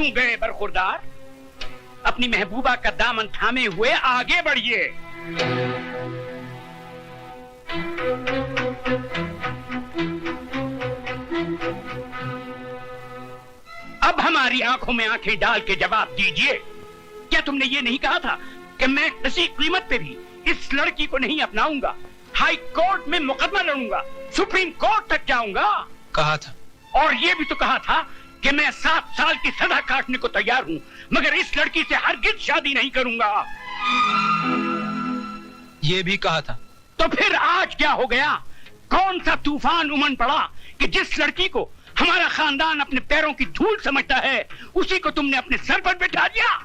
क्यों गए बरखुरदार? अपनी महबूबा का दामन थामे हुए आगे बढ़िए। अब हमारी आंखों में आंखें डाल के जवाब दीजिए, क्या तुमने ये नहीं कहा था कि मैं किसी कीमत पे भी इस लड़की को नहीं अपनाऊंगा? हाई कोर्ट में मुकदमा लड़ूंगा, सुप्रीम कोर्ट तक जाऊंगा। कहा था। और ये भी तो कहा था कि मैं 7 साल की सजा काटने को तैयार हूँ, मगर इस लड़की से हरगिज शादी नहीं करूंगा। ये भी कहा था। तो फिर आज क्या हो गया? कौन सा तूफान उमड़ पड़ा कि जिस लड़की को हमारा खानदान अपने पैरों की धूल समझता है, उसी को तुमने अपने सर पर बिठा दिया?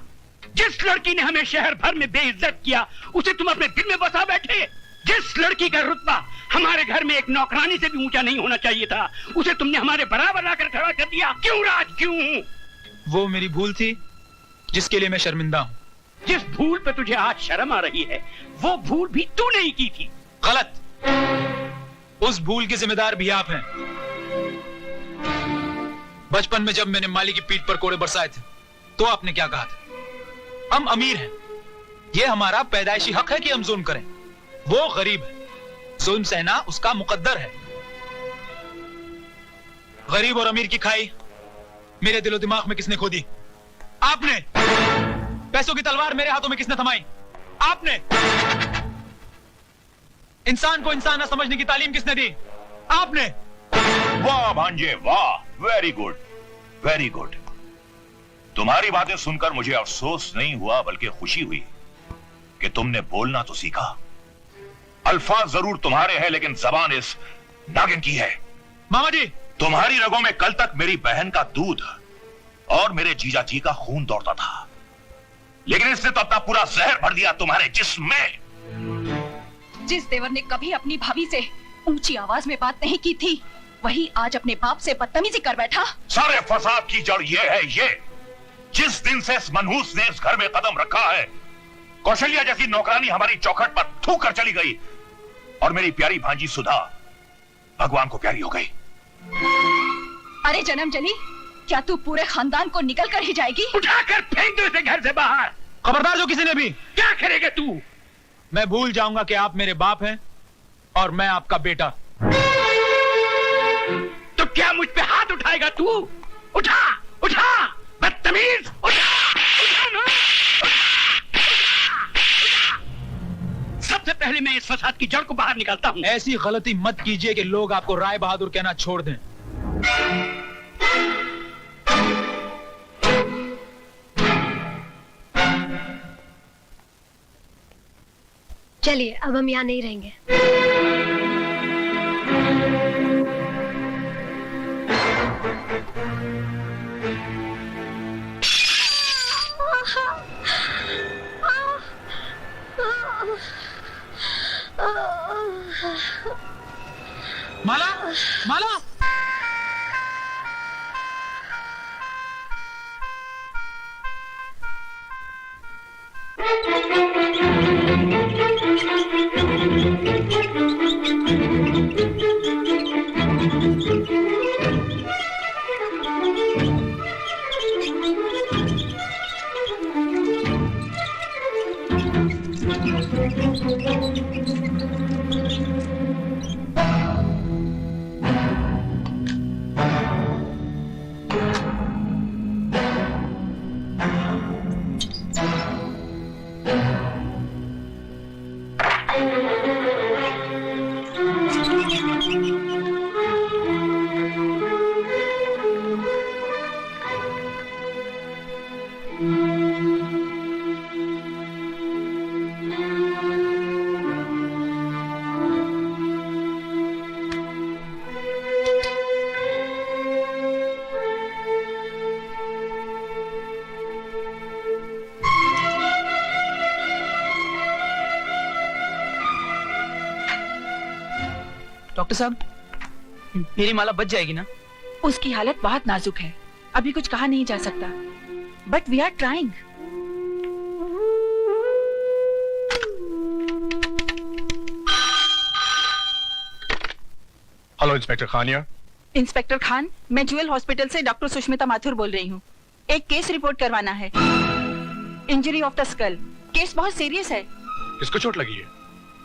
जिस लड़की ने हमें शहर भर में बेइज्जत किया, उसे तुम अपने दिल में बसा बैठे। जिस लड़की का रुतबा हमारे घर में एक नौकरानी से भी ऊंचा नहीं होना चाहिए था, उसे तुमने हमारे बराबर लाकर खड़ा कर दिया। क्यों राज, क्यों? वो मेरी भूल थी जिसके लिए मैं शर्मिंदा हूँ। जिस भूल पे तुझे आज शर्म आ रही है, वो भूल भी तू नहीं की थी। गलत। उस भूल के जिम्मेदार भी आप हैं। बचपन में जब मैंने माली की पीठ पर कोड़े बरसाए थे, तो आपने क्या कहा था? हम अमीर हैं, ये हमारा पैदाइशी हक है कि हम जुल्म करें। वो गरीब है, जुल्म सहना उसका मुकद्दर है। गरीब और अमीर की खाई मेरे दिलो दिमाग में किसने खोदी? आपने। पैसों की तलवार मेरे हाथों में किसने थमाई? आपने। इंसान को इंसान न समझने की तालीम किसने दी? आपने। वाह भांजे वाह, वेरी गुड, वेरी गुड। तुम्हारी बातें सुनकर मुझे अफसोस नहीं हुआ बल्कि खुशी हुई कि तुमने बोलना तो सीखा। अल्फाज जरूर तुम्हारे हैं, लेकिन जबान इस नागिन की है। मामा जी, तुम्हारी रगों में कल तक मेरी बहन का दूध और मेरे जीजा जी का खून दौड़ता था, लेकिन इसने तो अपना पूरा जहर भर दिया तुम्हारे जिस्म में। जिस देवर ने कभी अपनी भाभी से ऊंची आवाज में बात नहीं की थी, वही आज अपने बाप से बदतमीजी कर बैठा। सारे फसाद की जड़ ये है, ये जिस दिन से इस मनहूस ने इस घर में कदम रखा है, कौशल्या जैसी नौकरानी हमारी चौखट पर थूक कर चली गई और मेरी प्यारी भांजी सुधा भगवान को प्यारी हो गई। अरे जन्म जली, क्या तू पूरे खानदान को निकल कर ही जाएगी? उठाकर फेंक दो इसे घर से बाहर। खबरदार जो किसी ने भी। क्या करेगा तू? मैं भूल जाऊंगा कि आप मेरे बाप हैं और मैं आपका बेटा। तो क्या मुझ पे हाथ उठाएगा तू? उठा उठा, बदतमीज, उठा, उठा ना, सबसे पहले मैं इस फसाद की जड़ को बाहर निकालता हूँ। ऐसी गलती मत कीजिए कि लोग आपको राय बहादुर कहना छोड़ दें। चलिए, अब हम यहाँ नहीं रहेंगे। माला, माला। डॉक्टर साहब, मेरी माला बच जाएगी ना? उसकी हालत बहुत नाजुक है, अभी कुछ कहा नहीं जा सकता, but we are trying. Hello inspector Khaniya. Inspector Khan, मैं ज्वेल हॉस्पिटल से डॉक्टर सुष्मिता माथुर बोल रही हूँ। एक केस रिपोर्ट करवाना है। Injury of the skull. Case बहुत सीरियस है। किसको चोट लगी है?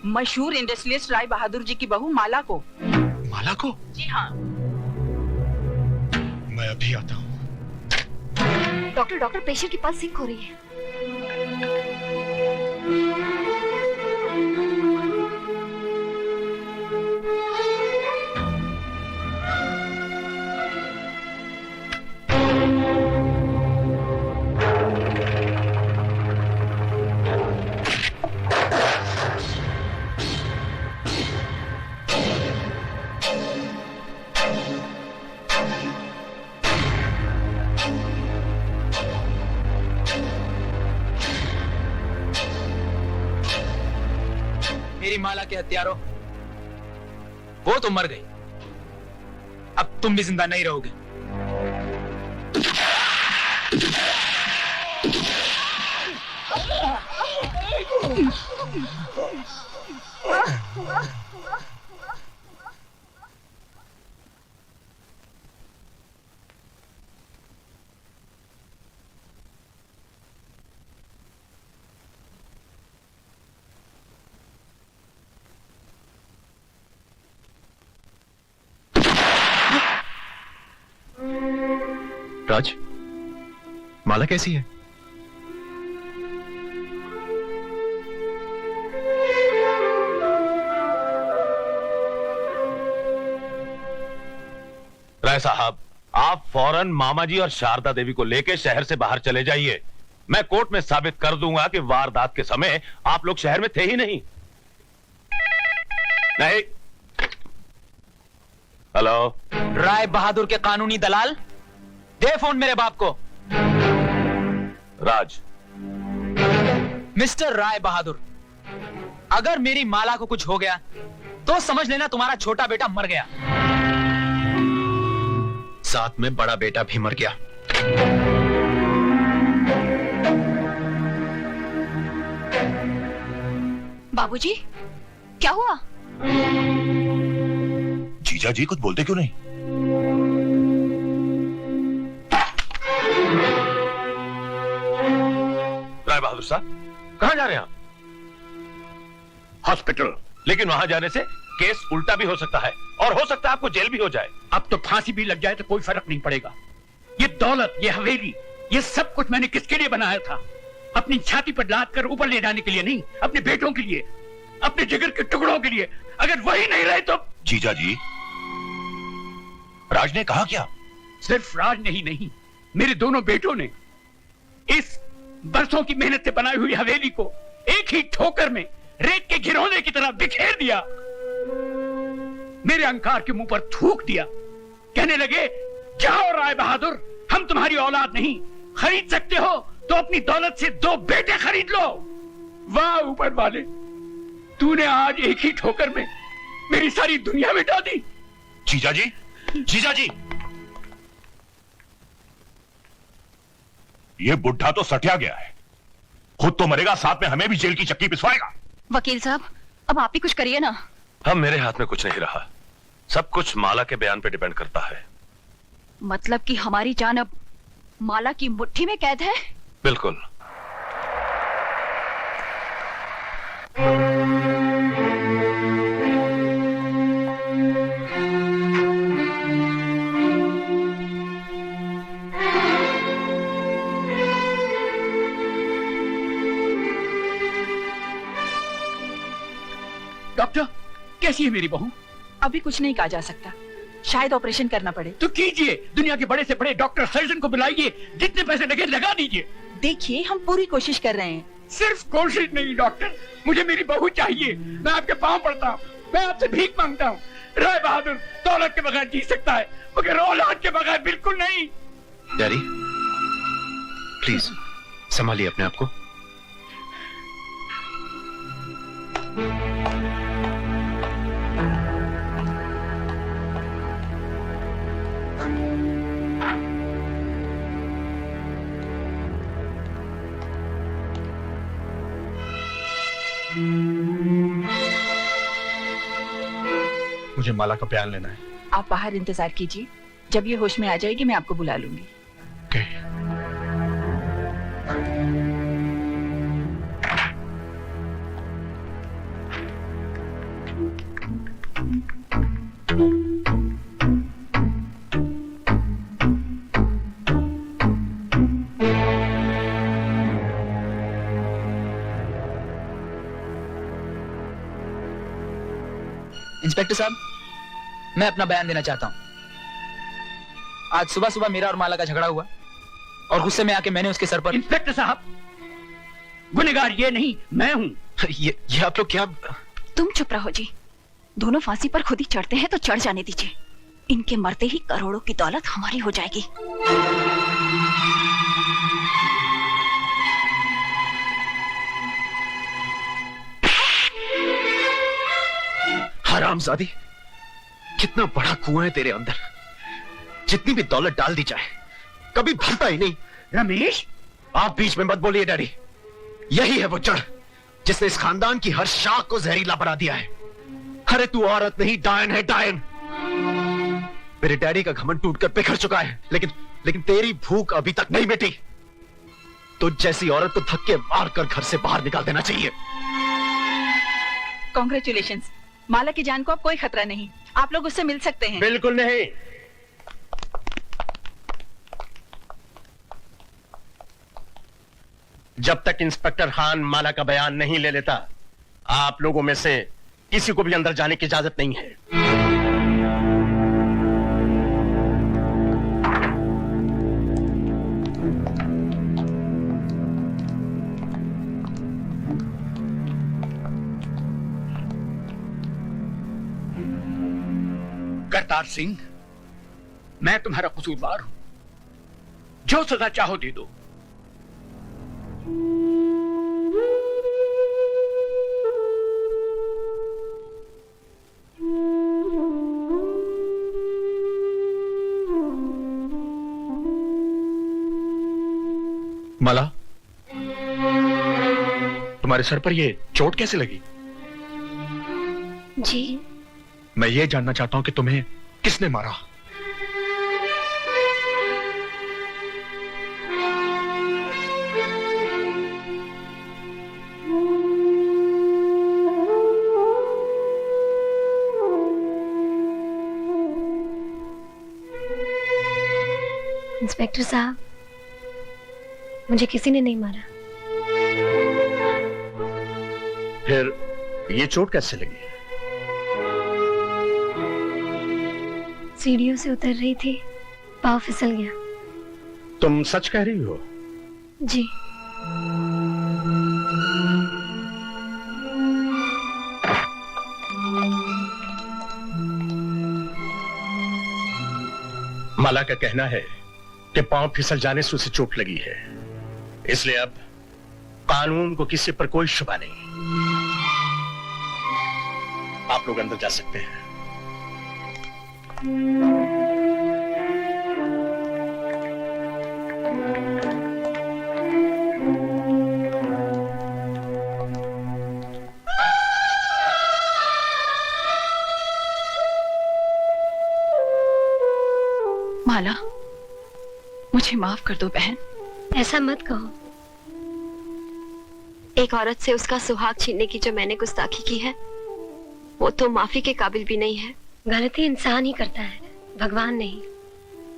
मशहूर इंडस्ट्रियलिस्ट राय बहादुर जी की बहू माला को। माला को? जी हाँ। मैं अभी आता हूँ। डॉक्टर पेशेंट की पल्स सिंक हो रही है। मेरी माला के हत्यारों, वो तो मर गई, अब तुम भी जिंदा नहीं रहोगे। राज, माला कैसी है? राय साहब, आप फौरन मामा जी और शारदा देवी को लेकर शहर से बाहर चले जाइए। मैं कोर्ट में साबित कर दूंगा कि वारदात के समय आप लोग शहर में थे ही नहीं। नहीं। हेलो, राय बहादुर के कानूनी दलाल, दे फोन मेरे बाप को। राज। मिस्टर राय बहादुर, अगर मेरी माला को कुछ हो गया तो समझ लेना तुम्हारा छोटा बेटा मर गया। साथ में बड़ा बेटा भी मर गया। बाबूजी, क्या हुआ? जीजा जी कुछ बोलते क्यों नहीं? राय बहादुर साहब, कहां जा रहे हैं आप? हॉस्पिटल। लेकिन वहां जाने से केस उल्टा भी हो सकता है और हो सकता है आपको जेल भी हो जाए। अब तो फांसी भी लग जाए तो कोई फर्क नहीं पड़ेगा। ये दौलत, ये हवेली, ये सब कुछ मैंने किसके लिए बनाया था? अपनी छाती पर लाद कर ऊपर ले जाने के लिए नहीं, अपने बेटों के लिए, अपने जिगर के टुकड़ों के लिए। अगर वही नहीं रहे तो। जीजा जी, राज ने कहा क्या? सिर्फ राज ने ही नहीं, मेरे दोनों बेटों ने इस बरसों की मेहनत से बनाई हुई हवेली को एक ही ठोकर में रेत के घिरौने की तरह बिखेर दिया। मेरे अहंकार के मुंह पर थूक दिया। कहने लगे, जाओ राय बहादुर, हम तुम्हारी औलाद नहीं, खरीद सकते हो तो अपनी दौलत से 2 बेटे खरीद लो। वाह ऊपर वाले, तूने आज एक ही ठोकर में मेरी सारी दुनिया मिटा दी। जीजा जी, जीजा जी, ये बुढ़ा तो सटिया गया है, खुद तो मरेगा, साथ में हमें भी जेल की चक्की पिसवाएगा। वकील साहब, अब आप ही कुछ करिए ना। हम, मेरे हाथ में कुछ नहीं रहा, सब कुछ माला के बयान पे डिपेंड करता है। मतलब कि हमारी जान अब माला की मुट्ठी में कैद है? बिल्कुल। डॉक्टर, कैसी है मेरी बहू? अभी कुछ नहीं कहा जा सकता, शायद ऑपरेशन करना पड़े। तो कीजिए, दुनिया के बड़े से बड़े डॉक्टर सर्जन को बुलाइए, जितने पैसे लगे लगा दीजिए। देखिए, हम पूरी कोशिश कर रहे हैं। सिर्फ कोशिश नहीं डॉक्टर, मुझे मेरी बहू चाहिए। मैं आपके पांव पड़ता हूँ, मैं आपसे भीख मांगता हूँ। राय बहादुर दौलत के बगैर जी सकता है, मगर औलाद के बगैर बिल्कुल नहीं। डैडी, प्लीज संभालिए अपने आप को। मुझे माला का बयान लेना है। आप बाहर इंतजार कीजिए, जब ये होश में आ जाएगी मैं आपको बुला लूंगी। Okay. इंस्पेक्टर साहब, मैं अपना बयान देना चाहता हूं। आज सुबह सुबह मेरा और माला का झगड़ा हुआ और गुस्से में आके मैंने उसके सर पर। इंस्पेक्टर साहब, गुनहगार ये नहीं, मैं हूं। ये आप लोग क्या? तुम चुप रहो जी। दोनों फांसी पर खुद ही चढ़ते हैं तो चढ़ जाने दीजिए। इनके मरते ही करोड़ों की दौलत हमारी हो जाएगी। हरामजादी, कितना बड़ा कुआं है तेरे अंदर। जितनी भी दौलत डाल दी जाए कभी भरता ही नहीं। रमेश, आप बीच में मत बोलिए डैडी। यही है वो जड़ जिसने इस खानदान की हर शाख को जहरीला बना दिया है। अरे तू औरत नहीं, डायन है, डायन। मेरे डैडी का घमंड टूटकर बिखर चुका है, लेकिन तेरी भूख अभी तक नहीं मिटी। तुझ जैसी औरत को धक्के मारकर घर से बाहर निकाल देना चाहिए। कॉन्ग्रेचुलेशंस, माला की जान को अब कोई खतरा नहीं। आप लोग उससे मिल सकते हैं। बिल्कुल नहीं। जब तक इंस्पेक्टर खान माला का बयान नहीं ले लेता, आप लोगों में से किसी को भी अंदर जाने की इजाजत नहीं है। करतार सिंह, मैं तुम्हारा कसूरवार हूं। जो सजा चाहो दे दो। माला, तुम्हारे सर पर ये चोट कैसे लगी? जी, मैं ये जानना चाहता हूं कि तुम्हें किसने मारा। इंस्पेक्टर साहब, मुझे किसी ने नहीं मारा। फिर ये चोट कैसे लगी? सीढ़ियों से उतर रही थी, पाँव फिसल गया। तुम सच कह रही हो? जी। माला का कहना है कि पांव फिसल जाने से उसे चोट लगी है, इसलिए अब कानून को किसी पर कोई शुबा नहीं। आप लोग अंदर जा सकते हैं। माला, मुझे माफ कर दो बहन। ऐसा मत कहो। एक औरत से उसका सुहाग छीनने की जो मैंने गुस्ताखी की है, वो तो माफी के काबिल भी नहीं है। गलती इंसान ही करता है, भगवान नहीं।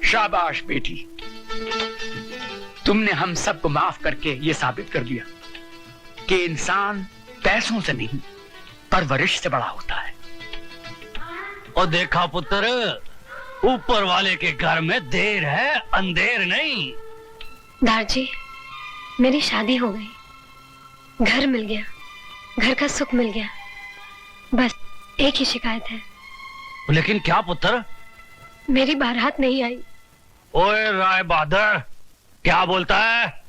शाबाश बेटी, तुमने हम सबको माफ करके ये साबित कर दिया कि इंसान पैसों से नहीं, परवरिश से बड़ा होता है। और देखा पुत्र, ऊपर वाले के घर में देर है, अंधेर नहीं। दारजी, मेरी शादी हो गई, घर मिल गया, घर का सुख मिल गया। बस एक ही शिकायत है। लेकिन क्या पुत्र? मेरी बारात नहीं आई। ओए राय बहादुर, क्या बोलता है?